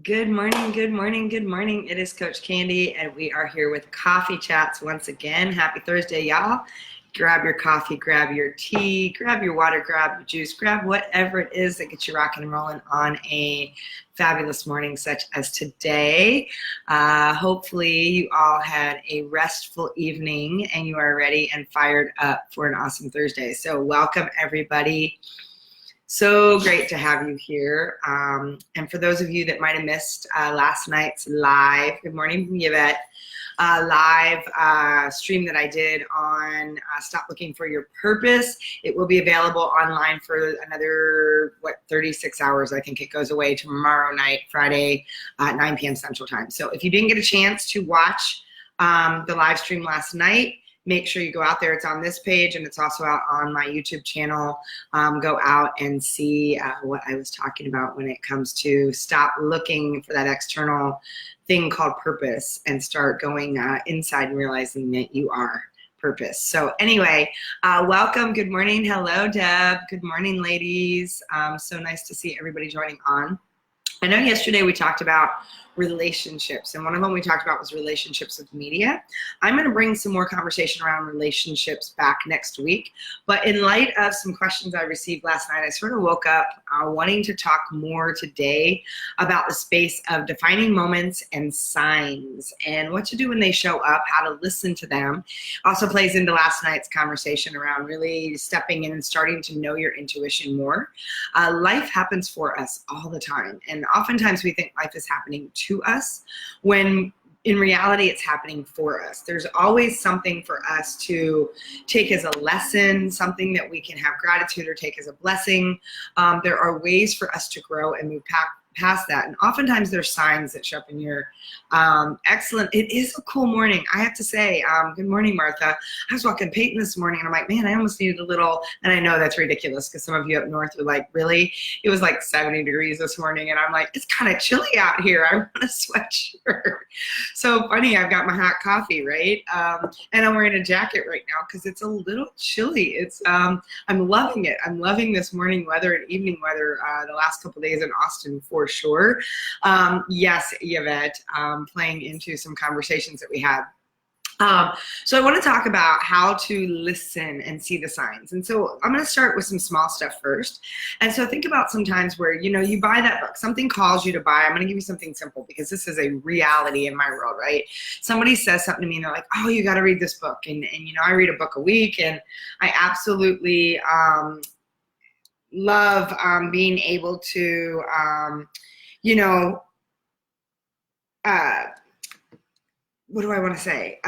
Good morning, good morning, good morning. It is Coach Candy, and we are here with Coffee Chats once again. Happy Thursday, y'all. Grab your coffee, grab your tea, grab your water, grab your juice, grab whatever it is that gets you rocking and rolling on a fabulous morning such as today. Hopefully, you all had a restful evening and you are ready and fired up for an awesome Thursday. So, welcome, everybody. So great to have you here. And for those of you that might have missed last night's live, good morning, Yvette, live stream that I did on Stop Looking for Your Purpose. It will be available online for another, 36 hours. I think it goes away tomorrow night, Friday, 9 p.m. Central Time. So if you didn't get a chance to watch the live stream last night, make sure you go out there. It's on this page and it's also out on my YouTube channel. Go out and see what I was talking about when it comes to stop looking for that external thing called purpose and start going inside and realizing that you are purpose. So anyway, welcome. Good morning. Hello, Deb. Good morning, ladies. So nice to see everybody joining on. I know yesterday we talked about relationships, and one of them we talked about was relationships with media. I'm going to bring some more conversation around relationships back next week, but in light of some questions I received last night, I sort of woke up wanting to talk more today about the space of defining moments and signs and what to do when they show up, how to listen to them. Also plays into last night's conversation around really stepping in and starting to know your intuition more. Life happens for us all the time, and oftentimes we think life is happening to us when in reality it's happening for us. There's always something for us to take as a lesson, something that we can have gratitude or take as a blessing. There are ways for us to grow and move past that, and oftentimes there's signs that show up in your excellent. It is a cool morning, I have to say. Good morning, Martha. I was walking Peyton this morning and I'm like, man, I almost needed a little, and I know that's ridiculous because some of you up north are like, really? It was like 70 degrees this morning and I'm like, it's kind of chilly out here, I want a sweatshirt. So funny, I've got my hot coffee, right? And I'm wearing a jacket right now because it's a little chilly. It's I'm loving it. I'm loving this morning weather and evening weather the last couple days in Austin for sure. Yes, Yvette, playing into some conversations that we had. So I want to talk about how to listen and see the signs. And so I'm going to start with some small stuff first. And so think about some times where, you buy that book, something calls you to buy. I'm going to give you something simple because this is a reality in my world, right? Somebody says something to me and they're like, oh, you got to read this book. And I read a book a week and I absolutely love being able to, what do I want to say?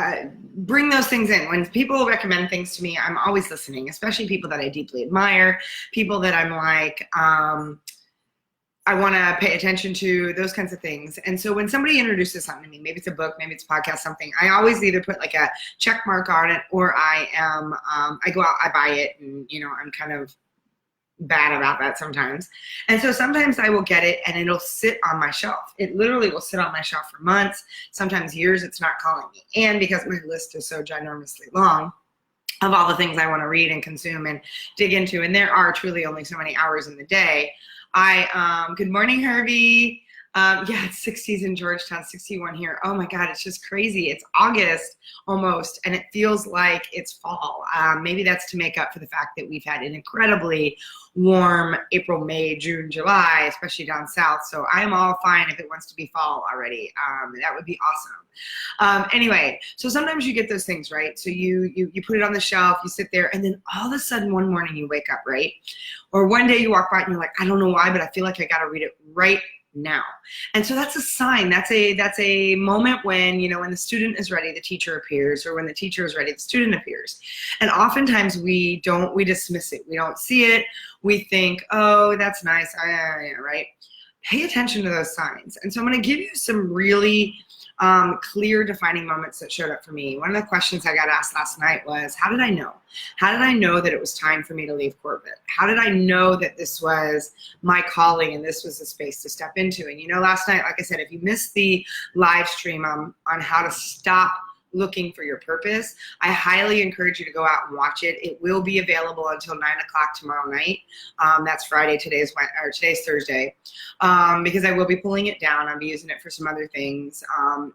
Bring those things in. When people recommend things to me, I'm always listening, especially people that I deeply admire, people that I'm like, I want to pay attention to, those kinds of things. And so when somebody introduces something to me, maybe it's a book, maybe it's a podcast, something, I always either put like a check mark on it or I go out, I buy it, and, I'm kind of bad about that sometimes. And so sometimes I will get it and it'll sit on my shelf. It literally will sit on my shelf for months, sometimes years. It's not calling me. And because my list is so ginormously long of all the things I want to read and consume and dig into, and there are truly only so many hours in the day, good morning, Herbie. Yeah, it's 60s in Georgetown, 61 here. Oh my God, it's just crazy. It's August almost, and it feels like it's fall. Maybe that's to make up for the fact that we've had an incredibly warm April, May, June, July, especially down south. So I'm all fine if it wants to be fall already. That would be awesome. Anyway, so sometimes you get those things, right? So you put it on the shelf, you sit there, and then all of a sudden one morning you wake up, right? Or one day you walk by and you're like, I don't know why, but I feel like I got to read it right now. And so that's a sign. That's a moment when, when the student is ready, the teacher appears, or when the teacher is ready, the student appears. And oftentimes we dismiss it. We don't see it. We think, oh, that's nice. Right? Pay attention to those signs. And so I'm going to give you some really clear defining moments that showed up for me. One of the questions I got asked last night was, how did I know? How did I know that it was time for me to leave corporate? How did I know that this was my calling and this was the space to step into? And last night, like I said, if you missed the live stream on how to stop looking for your purpose, I highly encourage you to go out and watch it. It will be available until 9 o'clock tomorrow night. That's Friday. Today's Thursday, because I will be pulling it down. I'll be using it for some other things.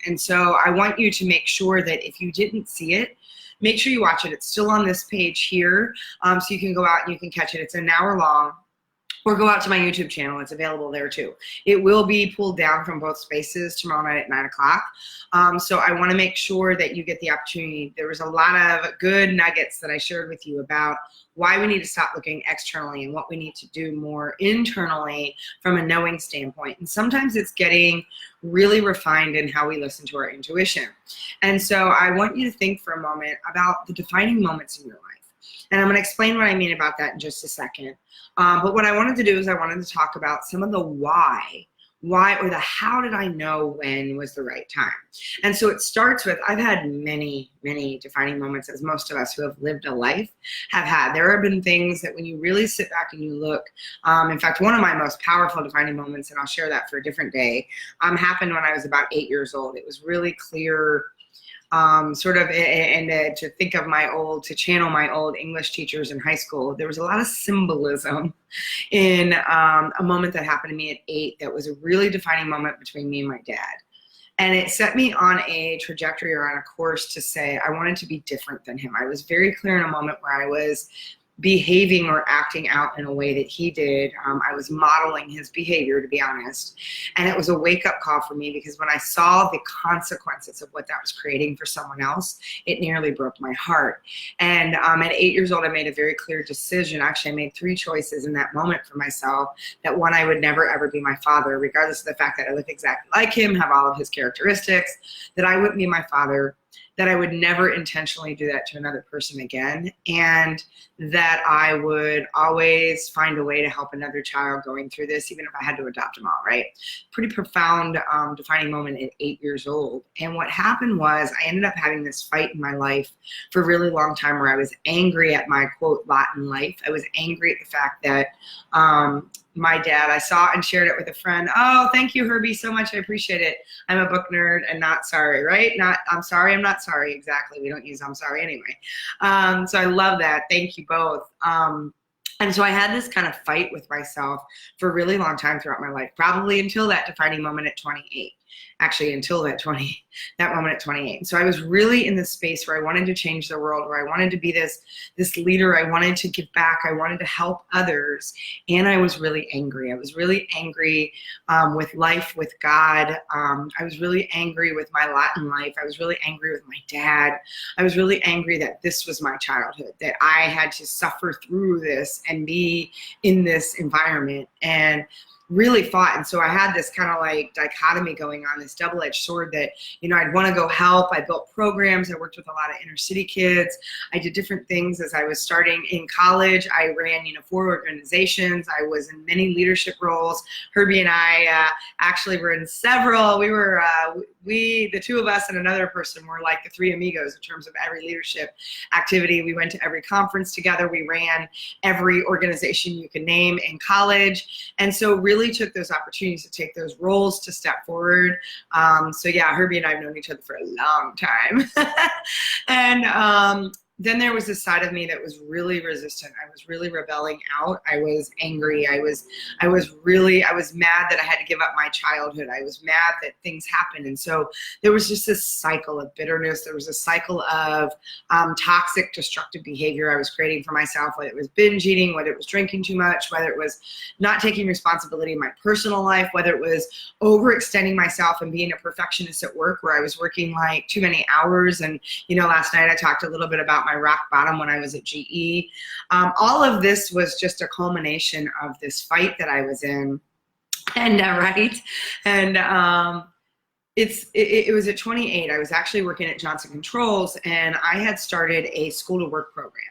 And so I want you to make sure that if you didn't see it, make sure you watch it. It's still on this page here, so you can go out and you can catch it. It's an hour long. Or go out to my YouTube channel. It's available there too. It will be pulled down from both spaces tomorrow night at 9 o'clock. So I want to make sure that you get the opportunity. There was a lot of good nuggets that I shared with you about why we need to stop looking externally and what we need to do more internally from a knowing standpoint. And sometimes it's getting really refined in how we listen to our intuition. And so I want you to think for a moment about the defining moments in your life. And I'm going to explain what I mean about that in just a second. But what I wanted to do is I wanted to talk about some of the why or the how did I know when was the right time. And so it starts with, I've had many, many defining moments, as most of us who have lived a life have had. There have been things that when you really sit back and you look, in fact, one of my most powerful defining moments, and I'll share that for a different day, happened when I was about 8 years old. It was really clear. To think of to channel my old English teachers in high school, there was a lot of symbolism in a moment that happened to me at 8 that was a really defining moment between me and my dad. And it set me on a trajectory or on a course to say I wanted to be different than him. I was very clear in a moment where I was behaving or acting out in a way that he did. I was modeling his behavior, to be honest. And it was a wake-up call for me, because when I saw the consequences of what that was creating for someone else, it nearly broke my heart. And at 8 years old, I made a very clear decision. Actually, I made 3 choices in that moment for myself. That one, I would never, ever be my father, regardless of the fact that I look exactly like him, have all of his characteristics, that I wouldn't be my father, that I would never intentionally do that to another person again, and that I would always find a way to help another child going through this, even if I had to adopt them all, right? Pretty profound defining moment at 8 years old. And what happened was I ended up having this fight in my life for a really long time where I was angry at my, quote, lot in life. I was angry at the fact that my dad, I saw and shared it with a friend. Oh, thank you, Herbie, so much. I appreciate it. I'm a book nerd and not sorry, right? Not I'm sorry, I'm not sorry. Exactly. We don't use I'm sorry anyway. So I love that. Thank you both. And so I had this kind of fight with myself for a really long time throughout my life, probably until that defining moment at 28. Actually, until that moment at 28. And so I was really in this space where I wanted to change the world, where I wanted to be this leader. I wanted to give back. I wanted to help others. And I was really angry. I was really angry with life, with God. I was really angry with my lot in life. I was really angry with my dad. I was really angry that this was my childhood, that I had to suffer through this and be in this environment. And really fought. And so I had this kind of like dichotomy going on, this double-edged sword that, I'd want to go help. I built programs. I worked with a lot of inner city kids. I did different things as I was starting in college. I ran, 4 organizations. I was in many leadership roles. Herbie and I actually were in several. We were, the 2 of us and another person were like the 3 amigos in terms of every leadership activity. We went to every conference together. We ran every organization you can name in college. And so really took those opportunities to take those roles to step forward. So yeah, Herbie and I have known each other for a long time. And then there was this side of me that was really resistant. I was really rebelling out. I was angry. I was mad that I had to give up my childhood. I was mad that things happened. And so there was just this cycle of bitterness. There was a cycle of toxic, destructive behavior I was creating for myself, whether it was binge eating, whether it was drinking too much, whether it was not taking responsibility in my personal life, whether it was overextending myself and being a perfectionist at work where I was working like too many hours. And, last night I talked a little bit about my rock bottom when I was at GE. All of this was just a culmination of this fight that I was in. And right. And it was at 28. I was actually working at Johnson Controls, and I had started a school to work program.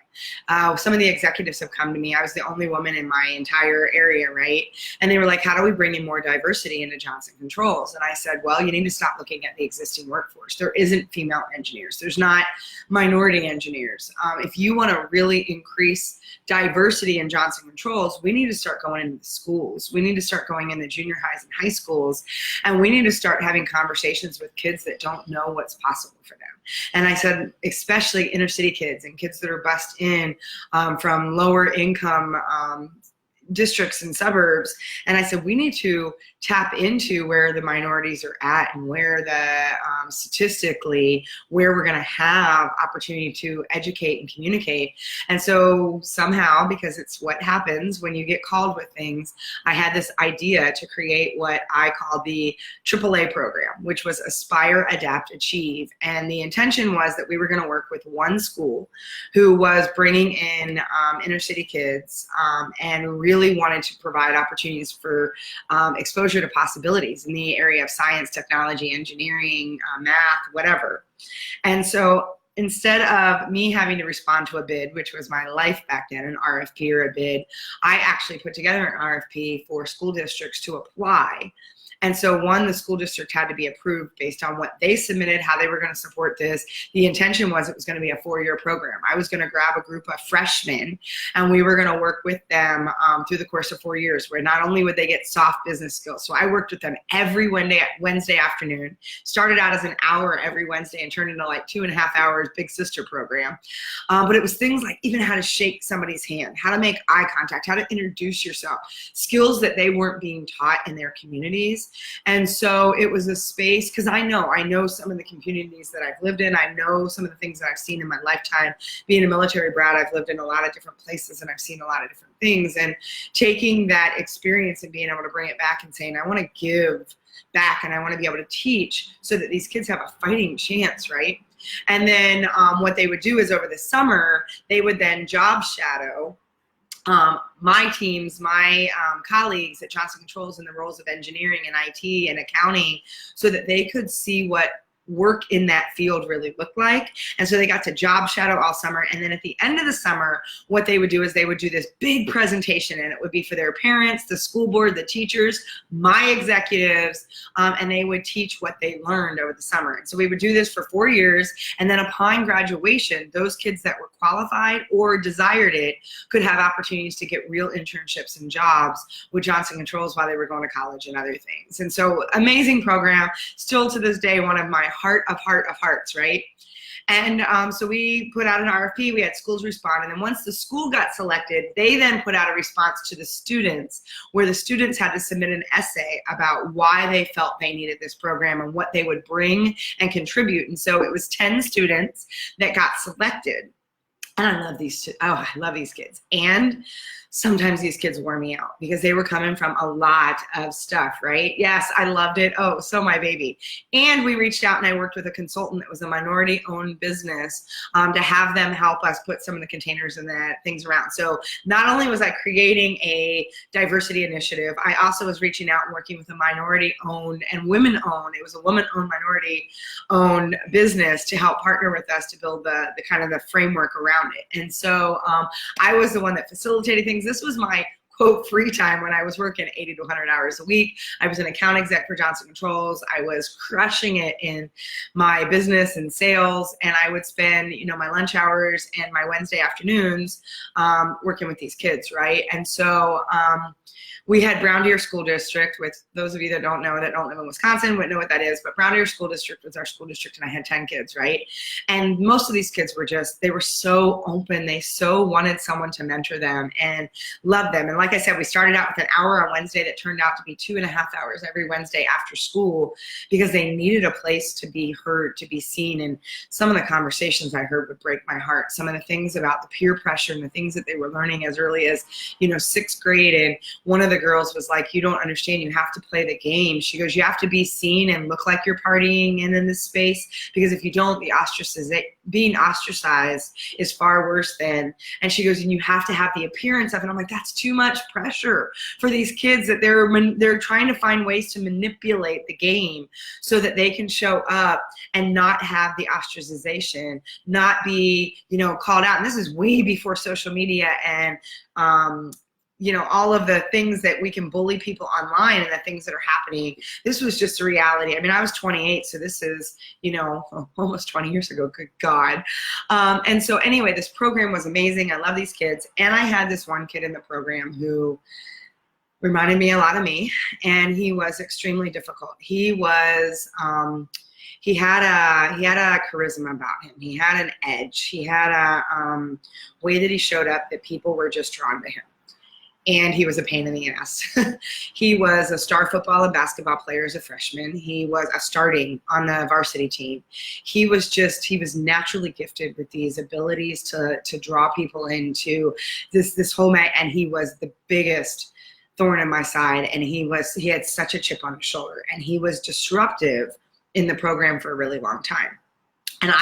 Some of the executives have come to me. I was the only woman in my entire area, right? And they were like, how do we bring in more diversity into Johnson Controls? And I said, well, you need to stop looking at the existing workforce. There isn't female engineers. There's not minority engineers. If you want to really increase diversity in Johnson Controls, we need to start going into the schools. We need to start going in the junior highs and high schools, and we need to start having conversations with kids that don't know what's possible for them. And I said, especially inner city kids and kids that are bused in from lower income districts and suburbs. And I said, we need to tap into where the minorities are at and where the statistically where we're going to have opportunity to educate and communicate. And so somehow, because it's what happens when you get called with things, I had this idea to create what I call the AAA program, which was Aspire, Adapt, Achieve. And the intention was that we were going to work with one school who was bringing in inner city kids and really wanted to provide opportunities for exposure to possibilities in the area of science, technology, engineering, math, whatever. And so instead of me having to respond to a bid, which was my life back then, an RFP or a bid, I actually put together an RFP for school districts to apply. And so one, the school district had to be approved based on what they submitted, how they were going to support this. The intention was it was going to be a 4-year program. I was going to grab a group of freshmen and we were going to work with them through the course of 4 years, where not only would they get soft business skills. So I worked with them every Wednesday afternoon, started out as an hour every Wednesday and turned into like 2.5 hours big sister program. But it was things like even how to shake somebody's hand, how to make eye contact, how to introduce yourself, skills that they weren't being taught in their communities. And so it was a space, because I know some of the communities that I've lived in. I know some of the things that I've seen in my lifetime. Being a military brat, I've lived in a lot of different places and I've seen a lot of different things. And taking that experience and being able to bring it back and saying, I want to give back and I want to be able to teach so that these kids have a fighting chance, right? And then what they would do is over the summer, they would then job shadow my teams, my colleagues at Johnson Controls in the roles of engineering and IT and accounting, so that they could see what work in that field really looked like. And so they got to job shadow all summer. And then at the end of the summer, what they would do is they would do this big presentation, and it would be for their parents, the school board, the teachers, my executives, and they would teach what they learned over the summer. And so we would do this for 4 years. And then upon graduation, those kids that were qualified or desired it could have opportunities to get real internships and jobs with Johnson Controls while they were going to college and other things. And so amazing program, still to this day, one of my heart of hearts, right? And so we put out an RFP, we had schools respond, and then once the school got selected, they then put out a response to the students, where the students had to submit an essay about why they felt they needed this program and what they would bring and contribute. And so it was 10 students that got selected. And I love these kids. And sometimes these kids wore me out because they were coming from a lot of stuff, right? Yes, I loved it. Oh, so my baby. And we reached out and I worked with a consultant that was a minority-owned business to have them help us put some of the containers and the things around. So not only was I creating a diversity initiative, I also was reaching out and working with a minority-owned and women-owned. It was a woman-owned, minority-owned business to help partner with us to build the kind of the framework around it. And so I was the one that facilitated things. This was my quote free time when I was working 80 to 100 hours a week. I was an account exec for Johnson Controls. I was crushing it in my business and sales, and I would spend, my lunch hours and my Wednesday afternoons working with these kids, right? And so we had Brown Deer School District, with those of you that don't know, that don't live in Wisconsin, wouldn't know what that is, but Brown Deer School District was our school district, and I had 10 kids, right? And most of these kids were they were so open. They so wanted someone to mentor them and love them. And like I said, we started out with an hour on Wednesday that turned out to be 2.5 hours every Wednesday after school, because they needed a place to be heard, to be seen. And some of the conversations I heard would break my heart. Some of the things about the peer pressure and the things that they were learning as early as, 6th grade. And one of the the girls was like, you don't understand, you have to play the game. She goes, you have to be seen and look like you're partying and in this space, because if you don't, being ostracized is far worse than, and she goes, and you have to have the appearance of, and I'm like, that's too much pressure for these kids, that they're trying to find ways to manipulate the game so that they can show up and not have the ostracization, not be, called out. And this is way before social media and, all of the things that we can bully people online and the things that are happening. This was just a reality. I mean, I was 28, so this is, almost 20 years ago, good God. And so anyway, this program was amazing. I love these kids. And I had this one kid in the program who reminded me a lot of me, and he was extremely difficult. He was, he had a charisma about him. He had an edge. He had a way that he showed up that people were just drawn to him. And he was a pain in the ass. He was a star football and basketball player as a freshman. He was starting on the varsity team. He was naturally gifted with these abilities to draw people into this whole night. And he was the biggest thorn in my side. And he had such a chip on his shoulder, and he was disruptive in the program for a really long time. And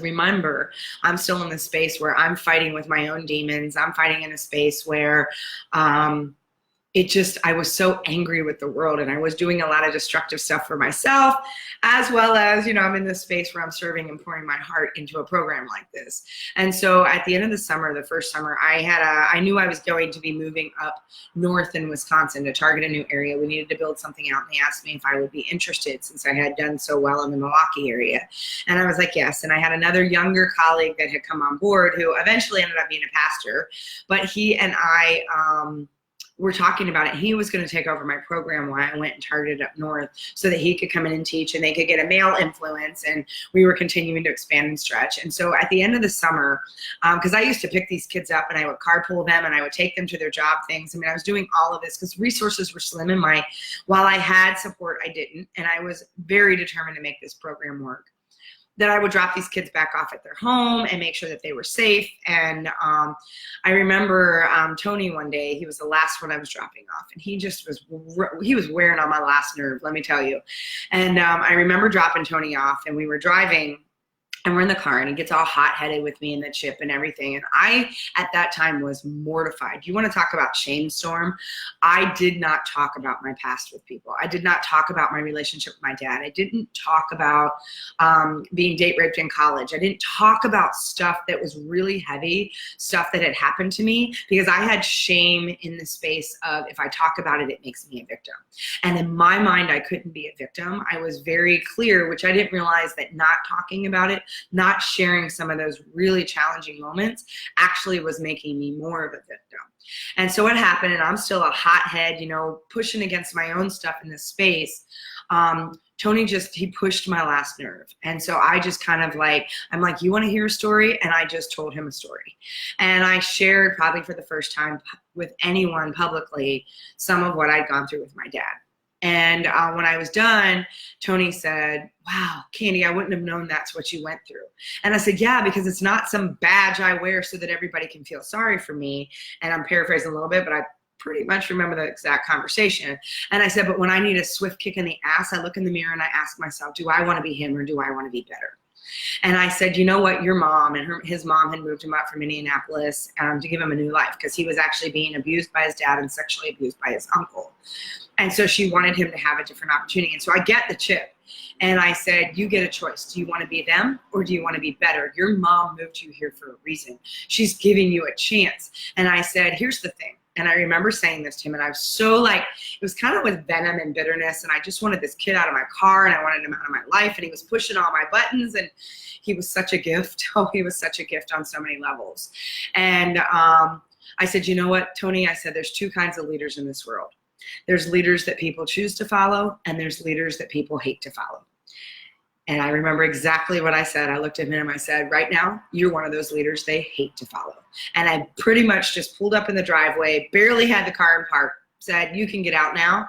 remember, I'm still in this space where I'm fighting with my own demons. I'm fighting in a space where I was so angry with the world, and I was doing a lot of destructive stuff for myself, as well as, I'm in this space where I'm serving and pouring my heart into a program like this. And so at the end of the summer, the first summer, I knew I was going to be moving up north in Wisconsin to target a new area. We needed to build something out, and they asked me if I would be interested since I had done so well in the Milwaukee area. And I was like, yes. And I had another younger colleague that had come on board who eventually ended up being a pastor, but he and I, we're talking about it. He was going to take over my program while I went and targeted up north so that he could come in and teach, and they could get a male influence, and we were continuing to expand and stretch. And so at the end of the summer, because I used to pick these kids up and I would carpool them and I would take them to their job things. I mean, I was doing all of this because resources were slim in while I had support, I didn't. And I was very determined to make this program work. That I would drop these kids back off at their home and make sure that they were safe. And I remember Tony one day, he was the last one I was dropping off, and he was wearing on my last nerve, let me tell you. And I remember dropping Tony off, and we were driving, and we're in the car, and he gets all hot-headed with me and the chip and everything. And I, at that time, was mortified. You want to talk about shame storm? I did not talk about my past with people. I did not talk about my relationship with my dad. I didn't talk about being date raped in college. I didn't talk about stuff that was really heavy, stuff that had happened to me, because I had shame in the space of, if I talk about it, it makes me a victim. And in my mind, I couldn't be a victim. I was very clear, which I didn't realize, that not talking about it, not sharing some of those really challenging moments, actually was making me more of a victim. And so what happened, and I'm still a hothead, pushing against my own stuff in this space, Tony he pushed my last nerve. And so I just kind of I'm like, you want to hear a story? And I just told him a story. And I shared, probably for the first time with anyone publicly, some of what I'd gone through with my dad. And when I was done, Tony said, wow, Candy, I wouldn't have known that's what you went through. And I said, yeah, because it's not some badge I wear so that everybody can feel sorry for me. And I'm paraphrasing a little bit, but I pretty much remember the exact conversation. And I said, but when I need a swift kick in the ass, I look in the mirror and I ask myself, do I want to be him, or do I want to be better? And I said, you know what, your mom and his mom had moved him up from Indianapolis to give him a new life, because he was actually being abused by his dad and sexually abused by his uncle. And so she wanted him to have a different opportunity. And so I get the chip. And I said, you get a choice. Do you want to be them, or do you want to be better? Your mom moved you here for a reason. She's giving you a chance. And I said, here's the thing. And I remember saying this to him, and I was so it was kind of with venom and bitterness, and I just wanted this kid out of my car, and I wanted him out of my life, and he was pushing all my buttons, and he was such a gift. Oh, he was such a gift on so many levels. And I said, you know what, Tony? I said, there's two kinds of leaders in this world. There's leaders that people choose to follow, and there's leaders that people hate to follow. And I remember exactly what I said. I looked at him and I said, right now, you're one of those leaders they hate to follow. And I pretty much just pulled up in the driveway, barely had the car in park, said, you can get out now,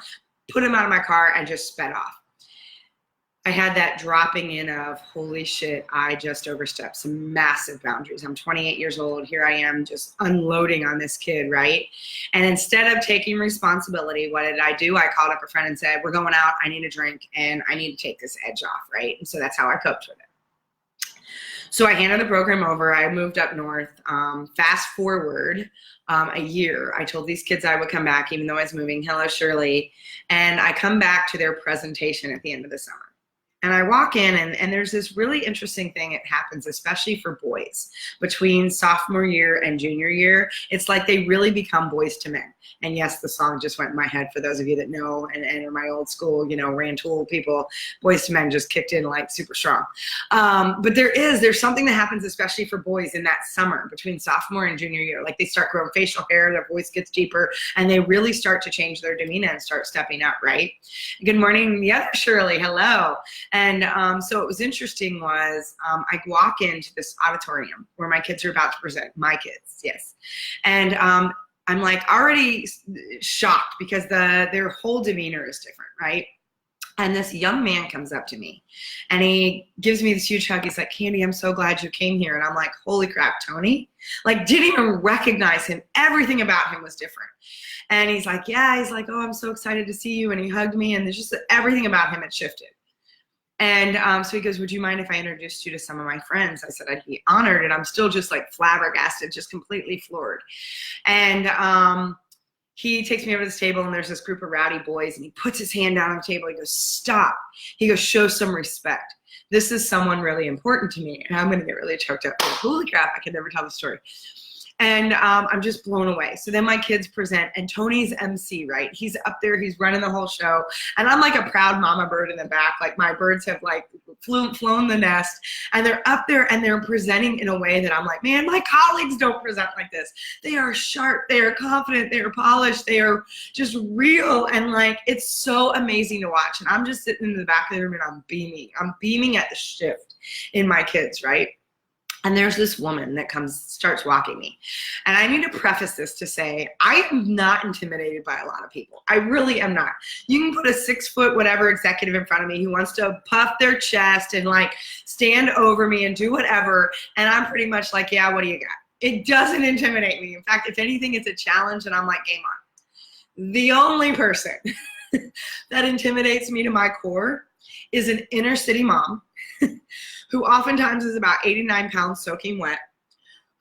put him out of my car, and just sped off. I had that dropping in of, holy shit, I just overstepped some massive boundaries. I'm 28 years old. Here I am just unloading on this kid, right? And instead of taking responsibility, what did I do? I called up a friend and said, we're going out. I need a drink and I need to take this edge off, right? And so that's how I coped with it. So I handed the program over. I moved up north. Fast forward a year, I told these kids I would come back even though I was moving. Hello, Shirley. And I come back to their presentation at the end of the summer. And I walk in and there's this really interesting thing that happens, especially for boys, between sophomore year and junior year. It's like they really become boys to men. And yes, the song just went in my head for those of you that know and are my old school, Rantoul people. Boys to Men just kicked in like super strong. But there's something that happens, especially for boys in that summer between sophomore and junior year. Like they start growing facial hair, their voice gets deeper, and they really start to change their demeanor and start stepping up, right? Good morning, the other Shirley, hello. And so what was interesting was I walk into this auditorium where my kids are about to present, my kids, yes. And I'm like already shocked because their whole demeanor is different, right? And this young man comes up to me and he gives me this huge hug. He's like, Candy, I'm so glad you came here. And I'm like, holy crap, Tony? Like, didn't even recognize him. Everything about him was different. And he's like, yeah, he's like, oh, I'm so excited to see you. And he hugged me and there's just everything about him had shifted. And so he goes, would you mind if I introduced you to some of my friends? I said, I'd be honored. And I'm still just like flabbergasted, just completely floored. And he takes me over to this table and there's this group of rowdy boys and he puts his hand down on the table. He goes, stop. He goes, show some respect. This is someone really important to me. And I'm going to get really choked up. Holy crap, I can never tell the story. And I'm just blown away. So then my kids present and Tony's MC, right? He's up there, he's running the whole show. And I'm like a proud mama bird in the back. Like my birds have like flown the nest and they're up there and they're presenting in a way that I'm like, man, my colleagues don't present like this. They are sharp, they are confident, they are polished, they are just real. And like, it's so amazing to watch. And I'm just sitting in the back of the room and I'm beaming at the shift in my kids, right? And there's this woman that starts walking me. And I need to preface this to say, I am not intimidated by a lot of people. I really am not. You can put a 6 foot whatever executive in front of me who wants to puff their chest and like stand over me and do whatever. And I'm pretty much like, yeah, what do you got? It doesn't intimidate me. In fact, if anything, it's a challenge and I'm like, game on. The only person that intimidates me to my core is an inner city mom who oftentimes is about 89 pounds soaking wet,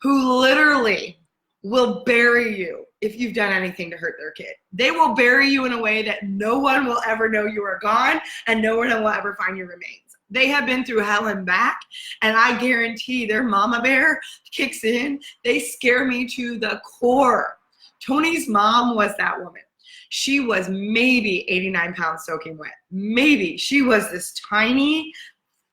who literally will bury you if you've done anything to hurt their kid. They will bury you in a way that no one will ever know you are gone and no one will ever find your remains. They have been through hell and back, and I guarantee their mama bear kicks in. They scare me to the core. Tony's mom was that woman. She was maybe 89 pounds soaking wet. Maybe. She was this tiny,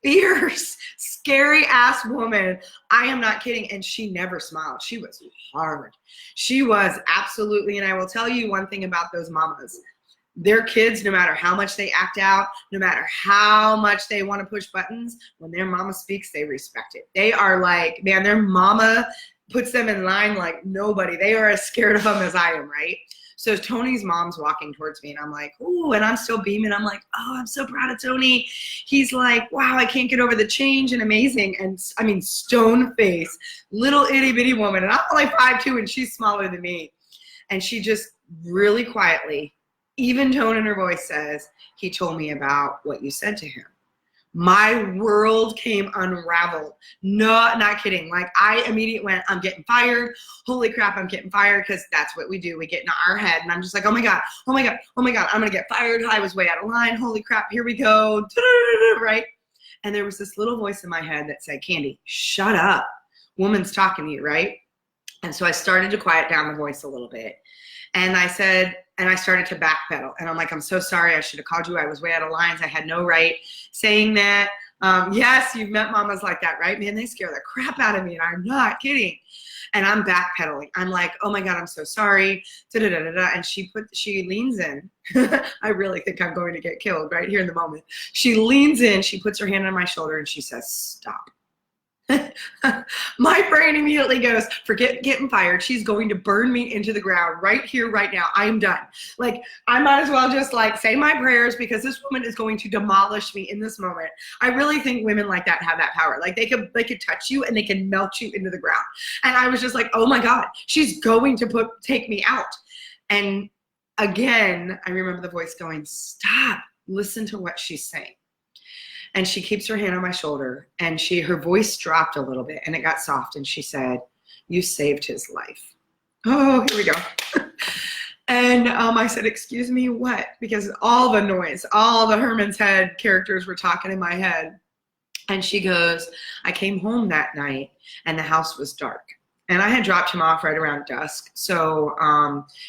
fierce, scary ass woman. I am not kidding. And she never smiled. She was hard. She was absolutely, and I will tell you one thing about those mamas. Their kids, no matter how much they act out, no matter how much they want to push buttons, when their mama speaks, they respect it. They are like, man, their mama puts them in line like nobody. They are as scared of them as I am, right? So Tony's mom's walking towards me and I'm like, ooh, and I'm still beaming. I'm like, oh, I'm so proud of Tony. He's like, wow, I can't get over the change and amazing. And I mean, stone face, little itty bitty woman. And I'm only 5'2" and she's smaller than me. And she just really quietly, even tone in her voice says, he told me about what you said to him. My world came unraveled. No, not kidding. Like I immediately went, I'm getting fired. Holy crap, I'm getting fired, because that's what we do. We get in our head and I'm just like, oh my God, oh my God, oh my God, I'm gonna get fired. I was way out of line. Holy crap, here we go. Right? And there was this little voice in my head that said, Candy, shut up. Woman's talking to you, right? And so I started to quiet down the voice a little bit. And I said, and I started to backpedal. And I'm like, I'm so sorry. I should have called you. I was way out of lines. I had no right saying that. Yes, you've met mamas like that, right? Man, they scare the crap out of me. And I'm not kidding. And I'm backpedaling. I'm like, oh my God, I'm so sorry. Da-da-da-da-da. And she leans in. I really think I'm going to get killed right here in the moment. She leans in. She puts her hand on my shoulder and she says, stop. My brain immediately goes, forget getting fired. She's going to burn me into the ground right here, right now. I am done. Like, I might as well just like say my prayers because this woman is going to demolish me in this moment. I really think women like that have that power. Like they could touch you and they can melt you into the ground. And I was just like, oh my God, she's going to take me out. And again, I remember the voice going, stop, listen to what she's saying. And she keeps her hand on my shoulder, and her voice dropped a little bit, and it got soft, and she said, you saved his life. Oh, here we go. And I said, excuse me, what? Because all the noise, all the Herman's Head characters were talking in my head. And she goes, I came home that night, and the house was dark. And I had dropped him off right around dusk. So,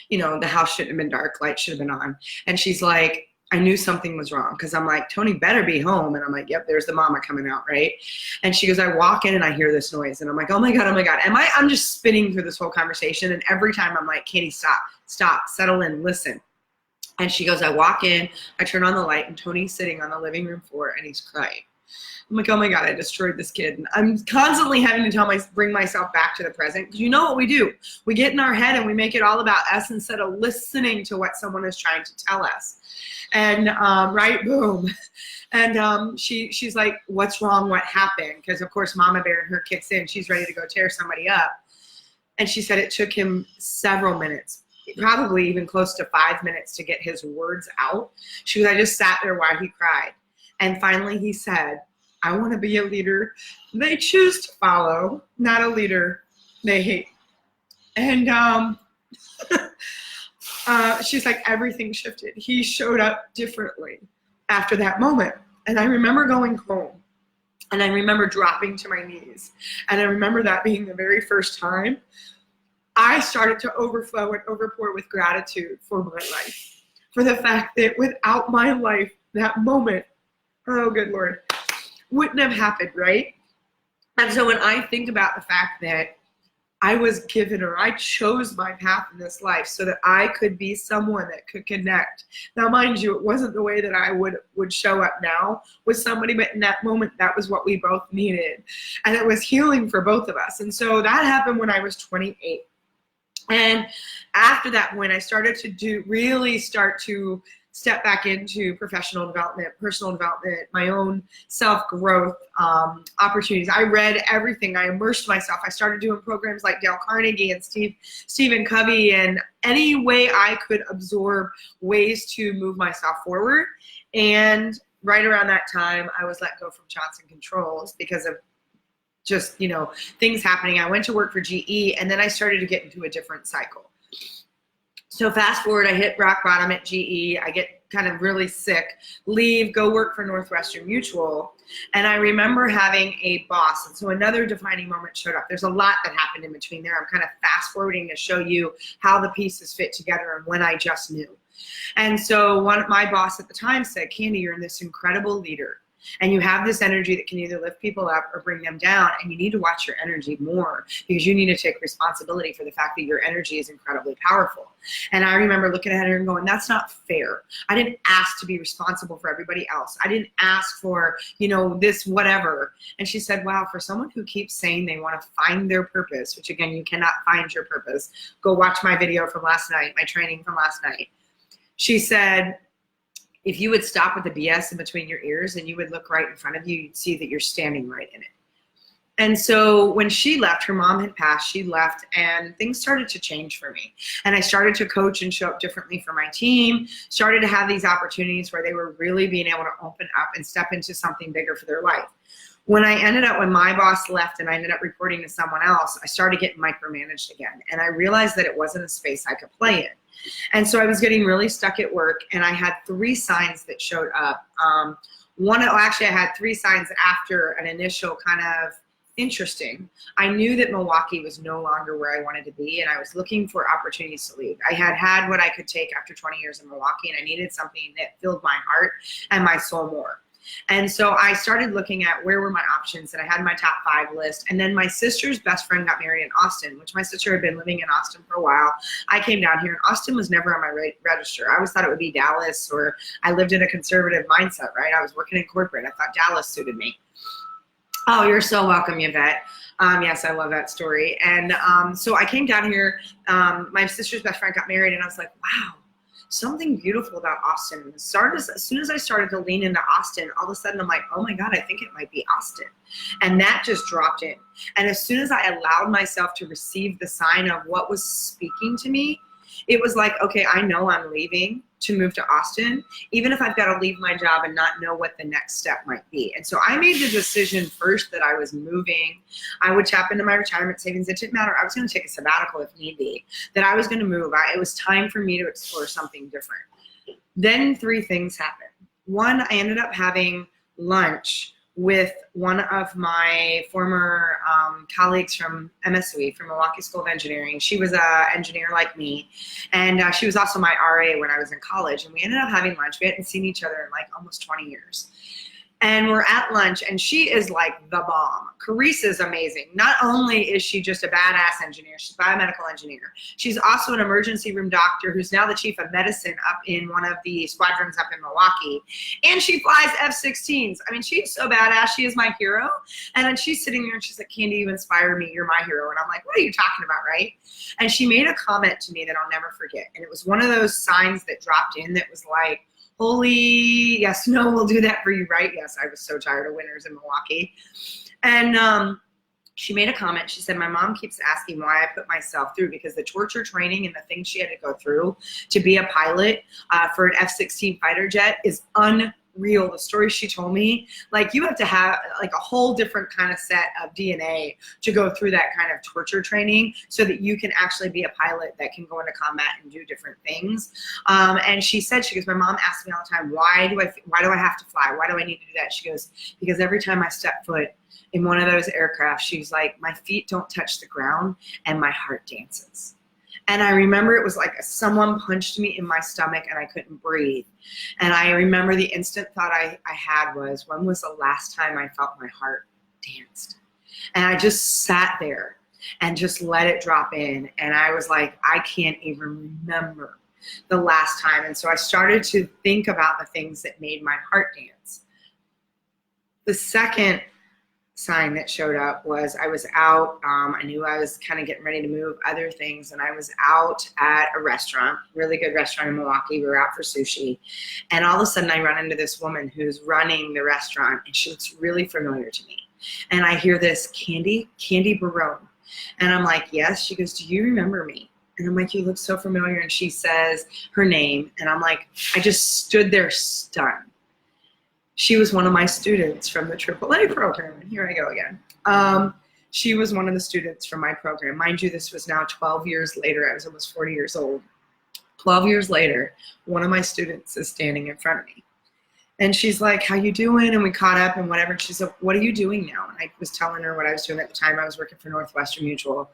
the house shouldn't have been dark. Light should have been on. And she's like, I knew something was wrong because I'm like, Tony better be home. And I'm like, yep, there's the mama coming out, right? And she goes, I walk in and I hear this noise. And I'm like, oh my God, oh my God. And I'm just spinning through this whole conversation. And every time I'm like, Katie, stop, settle in, listen. And she goes, I walk in, I turn on the light, and Tony's sitting on the living room floor and he's crying. I'm like, oh my God, I destroyed this kid. And I'm constantly having to bring myself back to the present. Because you know what we do? We get in our head and we make it all about us instead of listening to what someone is trying to tell us. And right, boom. And she's like, what's wrong? What happened? Because of course, Mama Bear and her kicks in. She's ready to go tear somebody up. And she said it took him several minutes, probably even close to 5 minutes to get his words out. She goes, I just sat there while he cried. And finally he said, I want to be a leader they choose to follow, not a leader they hate. And she's like, everything shifted. He showed up differently after that moment. And I remember going home, and I remember dropping to my knees. And I remember that being the very first time I started to overflow and overpour with gratitude for my life, for the fact that without my life, that moment, oh good Lord, wouldn't have happened, right? And so when I think about the fact that I was given, or I chose my path in this life so that I could be someone that could connect. Now, mind you, it wasn't the way that I would show up now with somebody, but in that moment, that was what we both needed. And it was healing for both of us. And so that happened when I was 28. And after that point, I started to really start to step back into professional development, personal development, my own self-growth opportunities. I read everything. I immersed myself. I started doing programs like Dale Carnegie and Stephen Covey, and any way I could absorb ways to move myself forward. And right around that time, I was let go from Johnson Controls because of just, things happening. I went to work for GE, and then I started to get into a different cycle. So fast forward, I hit rock bottom at GE. I get kind of really sick, leave, go work for Northwestern Mutual. And I remember having a boss. And so another defining moment showed up. There's a lot that happened in between there. I'm kind of fast forwarding to show you how the pieces fit together and when I just knew. And so my boss at the time said, Candy, you're this incredible leader. And you have this energy that can either lift people up or bring them down, and you need to watch your energy more because you need to take responsibility for the fact that your energy is incredibly powerful. And I remember looking at her and going, that's not fair. I didn't ask to be responsible for everybody else. I didn't ask for, this whatever. And she said, wow, for someone who keeps saying they want to find their purpose, which again, you cannot find your purpose. Go watch my video from last night, my training from last night. She said, if you would stop with the BS in between your ears and you would look right in front of you, you'd see that you're standing right in it. And so when she left, her mom had passed, she left, and things started to change for me. And I started to coach and show up differently for my team, started to have these opportunities where they were really being able to open up and step into something bigger for their life. When my boss left and I ended up reporting to someone else, I started getting micromanaged again. And I realized that it wasn't a space I could play in. And so I was getting really stuck at work, and I had 3 signs that showed up. I had 3 signs after an initial kind of interesting. I knew that Milwaukee was no longer where I wanted to be, and I was looking for opportunities to leave. I had what I could take after 20 years in Milwaukee, and I needed something that filled my heart and my soul more. And so I started looking at where were my options, and I had my top 5 list. And then my sister's best friend got married in Austin, which my sister had been living in Austin for a while. I came down here, and Austin was never on my register. I always thought it would be Dallas, or I lived in a conservative mindset, right? I was working in corporate. I thought Dallas suited me. Oh, you're so welcome, Yvette. Yes, I love that story. And so I came down here. My sister's best friend got married, and I was like, wow, something beautiful about Austin. And as soon as I started to lean into Austin, all of a sudden I'm like, oh my God, I think it might be Austin. And that just dropped in. And as soon as I allowed myself to receive the sign of what was speaking to me, it was like, okay, I know I'm leaving to move to Austin, even if I've got to leave my job and not know what the next step might be. And so I made the decision first that I was moving. I would tap into my retirement savings. It didn't matter. I was going to take a sabbatical if need be, that I was going to move. It was time for me to explore something different. Then 3 things happened. One, I ended up having lunch with one of my former colleagues from MSU, from Milwaukee School of Engineering. She was an engineer like me, and she was also my RA when I was in college, and we ended up having lunch. We hadn't seen each other in like almost 20 years. And we're at lunch, and she is like the bomb. Carissa is amazing. Not only is she just a badass engineer, she's a biomedical engineer. She's also an emergency room doctor who's now the chief of medicine up in one of the squadrons up in Milwaukee. And she flies F-16s. I mean, she's so badass. She is my hero. And then she's sitting there, and she's like, Candy, you inspire me. You're my hero. And I'm like, what are you talking about, right? And she made a comment to me that I'll never forget. And it was one of those signs that dropped in that was like, holy, yes, no, we'll do that for you, right? Yes, I was so tired of winters in Milwaukee. And she made a comment. She said, my mom keeps asking why I put myself through, because the torture training and the things she had to go through to be a pilot for an F-16 fighter jet is unreal. The story she told me, like, you have to have like a whole different kind of set of DNA to go through that kind of torture training so that you can actually be a pilot that can go into combat and do different things. And she said, she goes, my mom asks me all the time, why do I have to fly? Why do I need to do that? She goes, because every time I step foot in one of those aircraft, she's like, my feet don't touch the ground and my heart dances. And I remember it was like someone punched me in my stomach and I couldn't breathe. And I remember the instant thought I had was, when was the last time I felt my heart danced? And I just sat there and just let it drop in. And I was like, I can't even remember the last time. And so I started to think about the things that made my heart dance. The second sign that showed up was I was out. I knew I was kind of getting ready to move other things, and I was out at a restaurant, really good restaurant in Milwaukee. We were out for sushi, and all of a sudden I run into this woman who's running the restaurant, and she looks really familiar to me. And I hear this, Candy Barone. And I'm like, yes. She goes, do you remember me? And I'm like, you look so familiar. And she says her name, and I'm like, I just stood there stunned. She was one of my students from the AAA program, and here I go again. She was one of the students from my program. Mind you, this was now 12 years later. I was almost 40 years old. 12 years later, one of my students is standing in front of me. And she's like, how you doing? And we caught up and whatever. And she said, what are you doing now? And I was telling her what I was doing at the time. I was working for Northwestern Mutual.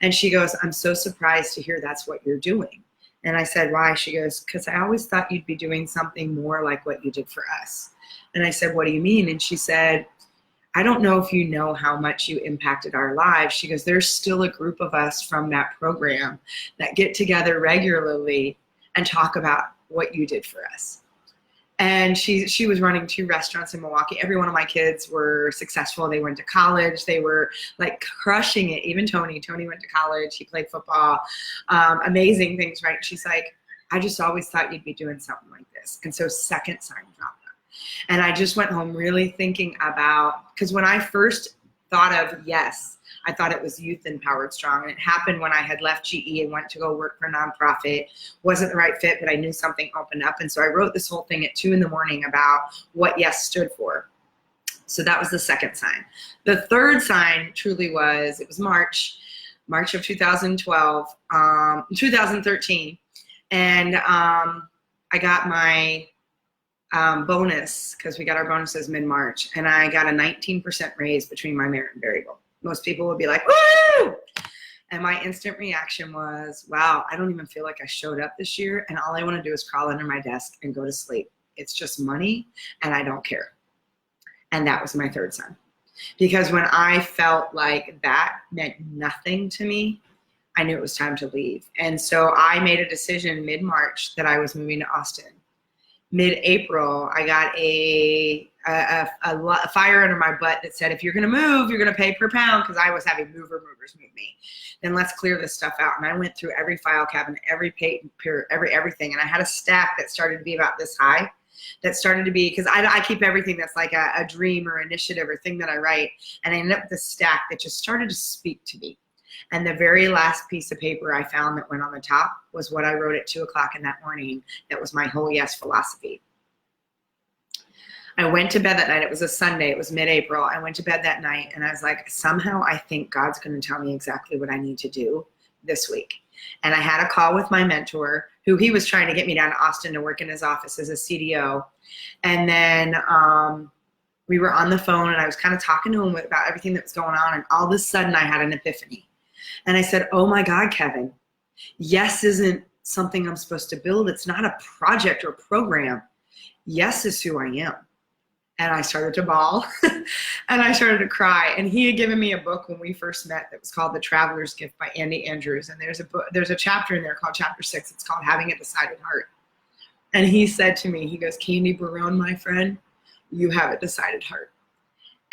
And she goes, I'm so surprised to hear that's what you're doing. And I said, why? She goes, because I always thought you'd be doing something more like what you did for us. And I said, what do you mean? And she said, I don't know if you know how much you impacted our lives. She goes, there's still a group of us from that program that get together regularly and talk about what you did for us. And she was running 2 restaurants in Milwaukee. Every one of my kids were successful. They went to college. They were like crushing it. Even Tony went to college. He played football. Amazing things, right? She's like, I just always thought you'd be doing something like this. And so second sign dropped. And I just went home really thinking about, because when I first thought of yes, I thought it was Youth Empowered Strong. And it happened when I had left GE and went to go work for a nonprofit. Wasn't the right fit, but I knew something opened up. And so I wrote this whole thing at 2 in the morning about what yes stood for. So that was the second sign. The third sign truly was, it was March of 2012, 2013. And I got my bonus, because we got our bonuses mid-March, and I got a 19% raise between my merit and variable. Most people would be like, woo! And my instant reaction was, wow, I don't even feel like I showed up this year, and all I want to do is crawl under my desk and go to sleep. It's just money, and I don't care. And that was my third sign. Because when I felt like that meant nothing to me, I knew it was time to leave. And so I made a decision mid-March that I was moving to Austin. mid-April, I got a fire under my butt that said, if you're going to move, you're going to pay per pound, because I was having movers move me. Then let's clear this stuff out. And I went through every file cabinet, every paper, everything. And I had a stack that started to be about this high. That started to be, because I keep everything that's like a dream or initiative or thing that I write. And I ended up with a stack that just started to speak to me. And the very last piece of paper I found that went on the top was what I wrote at 2 o'clock in that morning. That was my whole yes philosophy. I went to bed that night. It was a Sunday. It was mid-April. I went to bed that night and I was like, somehow I think God's going to tell me exactly what I need to do this week. And I had a call with my mentor, who he was trying to get me down to Austin to work in his office as a CDO. And then we were on the phone and I was kind of talking to him about everything that was going on. And all of a sudden I had an epiphany. And I said, oh my God, Kevin, yes isn't something I'm supposed to build. It's not a project or program. Yes is who I am. And I started to bawl and I started to cry. And he had given me a book when we first met that was called The Traveler's Gift by Andy Andrews. And there's a chapter in there called chapter 6. It's called Having a Decided Heart. And he said to me, he goes, Candy Barone, my friend, you have a decided heart.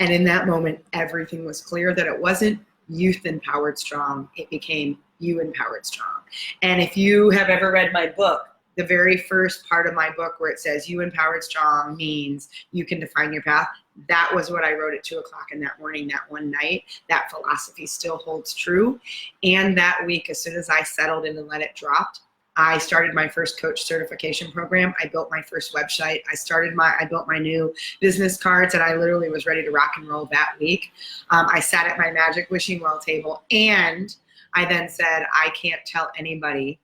And in that moment, everything was clear, that it wasn't youth empowered strong. It became you empowered strong. And if you have ever read my book, the very first part of my book where it says you empowered strong means you can define your path, that was what I wrote at 2 o'clock in that morning, that one night. That philosophy still holds true. And that week, as soon as I settled in and let it drop, I started my first coach certification program. I built my first website. I built my new business cards, and I literally was ready to rock and roll that week. I sat at my magic wishing well table, and I then said, I can't tell anybody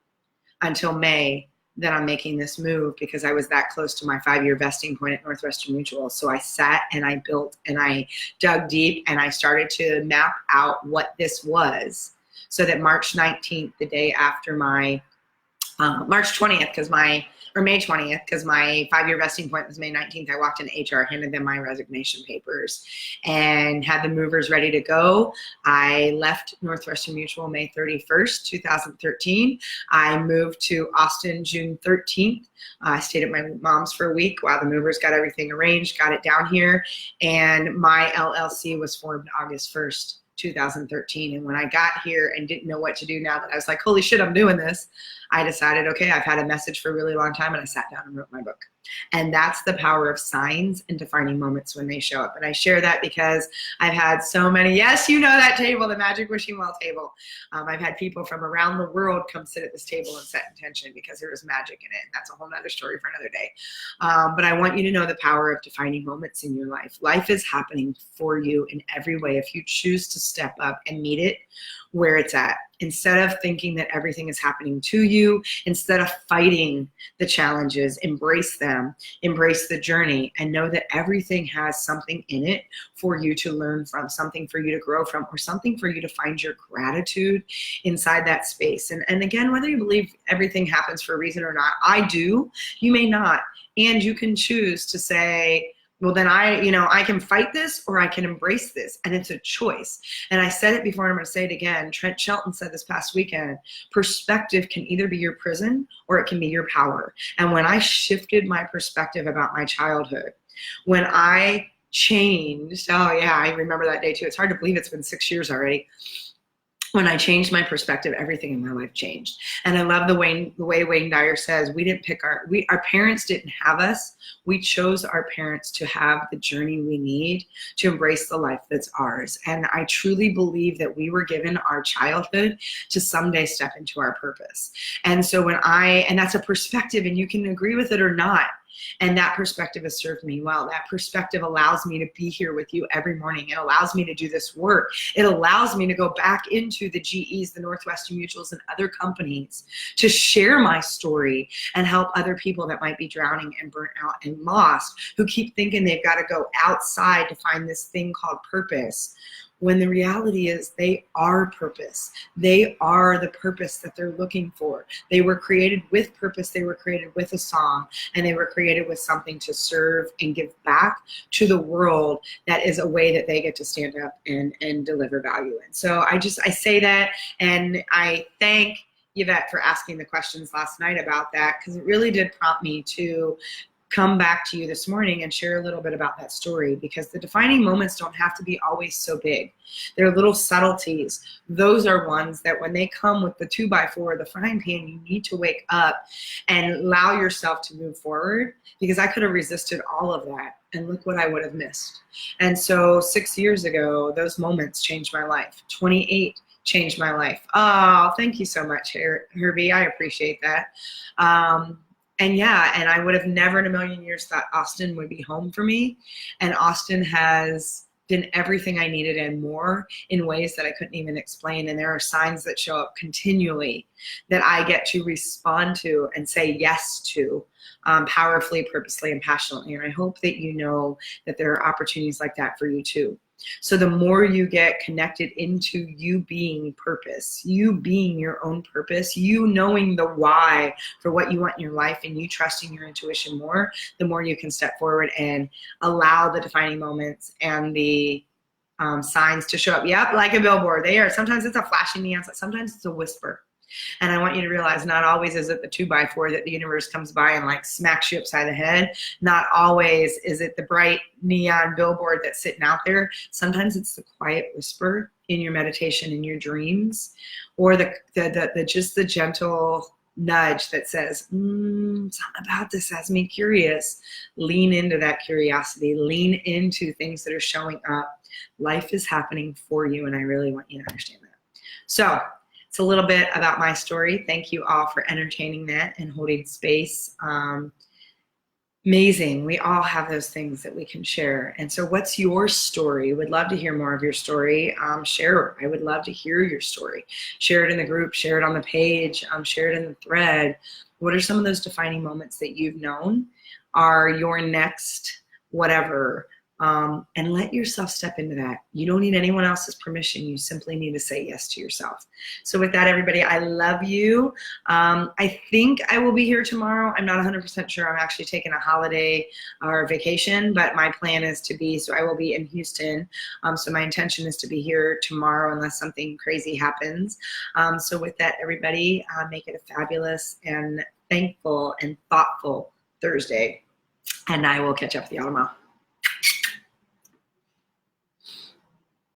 until May that I'm making this move, because I was that close to my 5-year vesting point at Northwestern Mutual. So I sat and I built and I dug deep and I started to map out what this was, so that March 19th, the day after my March 20th, or May 20th, because my 5-year vesting point was May 19th, I walked in HR, handed them my resignation papers, and had the movers ready to go. I left Northwestern Mutual May 31st, 2013. I moved to Austin June 13th. I stayed at my mom's for a week while the movers got everything arranged, got it down here, and my LLC was formed August 1st. 2013. And when I got here and didn't know what to do, now that I was like, holy shit, I'm doing this, I decided, okay, I've had a message for a really long time, and I sat down and wrote my book. And that's the power of signs and defining moments when they show up. And I share that because I've had so many, yes, you know that table, the Magic Wishing Well table. I've had people from around the world come sit at this table and set intention because there was magic in it. And that's a whole nother story for another day. But I want you to know the power of defining moments in your life. Life is happening for you in every way if you choose to step up and meet it where it's at. Instead of thinking that everything is happening to you, instead of fighting the challenges, embrace them, embrace the journey, and know that everything has something in it for you to learn from, something for you to grow from, or something for you to find your gratitude inside that space. And again, whether you believe everything happens for a reason or not, I do, you may not. And you can choose to say, well, then I can fight this or I can embrace this. And it's a choice. And I said it before and I'm going to say it again. Trent Shelton said this past weekend, perspective can either be your prison or it can be your power. And when I shifted my perspective about my childhood, when I changed, oh yeah, I remember that day too. It's hard to believe it's been 6 years already. When I changed my perspective, everything in my life changed. And I love the way Wayne Dyer says, we didn't pick our parents didn't have us. We chose our parents to have the journey we need to embrace the life that's ours. And I truly believe that we were given our childhood to someday step into our purpose. And so and that's a perspective, and you can agree with it or not. And that perspective has served me well. That perspective allows me to be here with you every morning. It allows me to do this work. It allows me to go back into the GEs, the Northwestern Mutuals, and other companies to share my story and help other people that might be drowning and burnt out and lost, who keep thinking they've got to go outside to find this thing called purpose, when the reality is they are purpose. They are the purpose that they're looking for. They were created with purpose. They were created with a song, and they were created with something to serve and give back to the world. That is a way that they get to stand up and deliver value. And so I say that, and I thank Yvette for asking the questions last night about that, because it really did prompt me to come back to you this morning and share a little bit about that story, because the defining moments don't have to be always so big. They're little subtleties. Those are ones that when they come with the 2x4, the frying pan, you need to wake up and allow yourself to move forward, because I could have resisted all of that and look what I would have missed. And so 6 years ago, those moments changed my life. 28 changed my life. Oh, thank you so much, Herbie. I appreciate that. And yeah, and I would have never in a million years thought Austin would be home for me. And Austin has been everything I needed and more in ways that I couldn't even explain. And there are signs that show up continually that I get to respond to and say yes to, powerfully, purposely, and passionately. And I hope that you know that there are opportunities like that for you too. So the more you get connected into you being purpose, you being your own purpose, you knowing the why for what you want in your life, and you trusting your intuition more, the more you can step forward and allow the defining moments and the signs to show up. Yep, like a billboard. They are. Sometimes it's a flashing neon sign. Sometimes it's a whisper. And I want you to realize not always is it the 2x4 that the universe comes by and like smacks you upside the head. Not always is it the bright neon billboard that's sitting out there. Sometimes it's the quiet whisper in your meditation, in your dreams, or the just the gentle nudge that says, something about this has me curious. Lean into that curiosity. Lean into things that are showing up. Life is happening for you, and I really want you to understand that. So it's a little bit about my story. Thank you all for entertaining that and holding space. Amazing. We all have those things that we can share. And so what's your story? Would love to hear more of your story. Share. I would love to hear your story. Share it in the group, share it on the page, share it in the thread. What are some of those defining moments that you've known are your next whatever? And let yourself step into that. You don't need anyone else's permission. You simply need to say yes to yourself. So with that, everybody, I love you. I think I will be here tomorrow. I'm not 100% sure. I'm actually taking a holiday or vacation, but my plan is to be, so I will be in Houston. So my intention is to be here tomorrow unless something crazy happens. So with that, everybody, make it a fabulous and thankful and thoughtful Thursday. And I will catch up with y'all tomorrow.